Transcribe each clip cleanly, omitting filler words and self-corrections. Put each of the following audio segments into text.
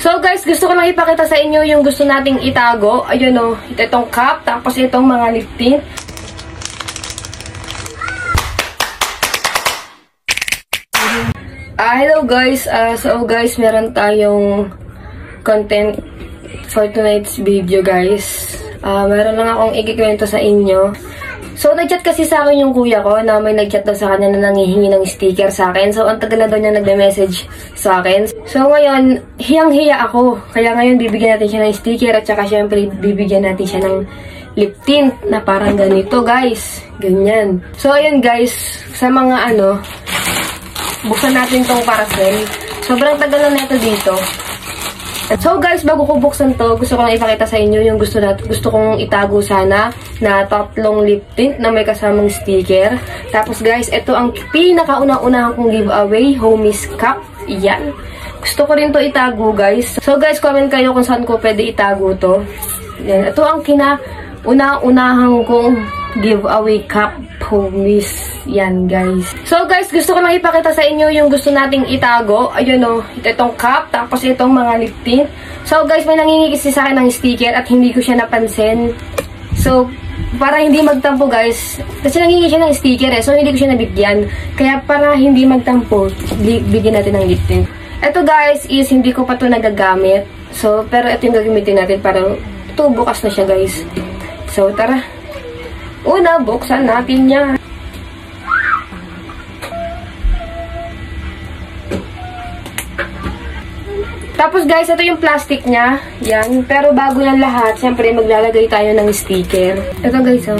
So guys, gusto ko lang ipakita sa inyo yung gusto nating itago. Ayun o, itong cup, tapos itong mga lip tint. Hello guys, so guys, meron tayong content for tonight's video guys. Meron lang akong ikikwento sa inyo. So, nag-chat kasi sa akin yung kuya ko na may nag-chat daw sa kanya na nangihingi ng sticker sa akin. So, ang tagal na daw niya nagme-message sa akin. So, ngayon, hiyang-hiya ako. Kaya ngayon, bibigyan natin siya ng sticker at saka syempre, bibigyan natin siya ng lip tint na parang ganito, guys. Ganyan. So, ayun guys, sa mga buksan natin tong parcel. Sobrang tagal na nito dito. So guys, bago ko buksan to, gusto ko lang ipakita sa inyo yung gusto kong itago sana na tatlong lip tint na may kasamang sticker. Tapos guys, ito ang pinakauna-unahan kong giveaway, Homies Cup. Yan. Gusto ko rin to itago guys. So guys, comment kayo kung saan ko pwede itago to. Yan. Ito ang kinauna-unahan kong giveaway cup, Homies. Yan guys. So guys, gusto ko lang ipakita sa inyo yung gusto nating itago. Ayun o, itong cup, tapos itong mga lip tint. So guys, may nangingi kasi sa akin ng sticker at hindi ko siya napansin. So, para hindi magtampo guys, kasi nangingi siya ng sticker so hindi ko siya nabigyan. Kaya para hindi magtampo, bigyan natin ng lip tint. Ito guys is hindi ko pa to nagagamit. So, pero ito yung gagamitin natin para ito, bukas na siya guys. So, tara. Una, buksan natin yan. Tapos guys, ito yung plastic niya. Yan. Pero bago yan lahat, siyempre maglalagay tayo ng sticker. Ito guys, oh.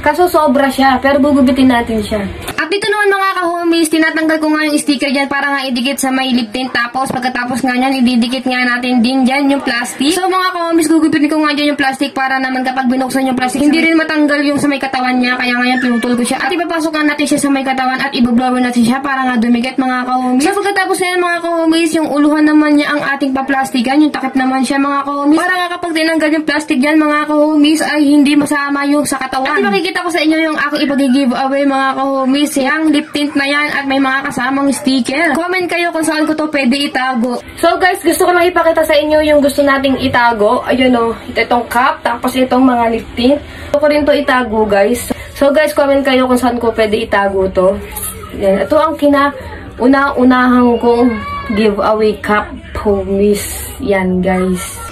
Kaso sobra siya, pero gugubitin natin siya. At dito naman mga ka-homies, tinatanggal ko nga yung sticker dyan para nga idikit sa may lip tint. Tapos pagkatapos nga yan, ididikit nga natin din dyan yung plastic. So mga ka-homies, gugupitin ko nga dyan yung plastic para naman kapag binuksan yung plastic, hindi rin matanggal yung sa may katawan niya. Kaya nga yan, pinutol ko siya. At ipapasok nga natin siya sa may katawan at ibablower natin siya para nga dumikit mga ka-homies. So pagkatapos na yan mga ka-homies, yung uluhan naman niya ang ating paplastikan. Yung takip naman siya mga ka-homies. Para nga kapag tinanggal yung plastic dyan mga ka-homies ay hindi masama yung sa katawan. At makikita ko sa inyo yung ako ipag-giveaway mga ka-homies. Yung lip tint na yan at may mga kasamang sticker. Comment kayo kung saan ko to pwede itago. So guys, gusto ko lang ipakita sa inyo yung gusto nating itago. Ayun o, itong cup, tapos itong mga lip tint. Gusto ko rin to itago guys. So guys, comment kayo kung saan ko pwede itago to. Yan. Ito ang kinauna-unahan kong giveaway cup, Homies. Yan guys.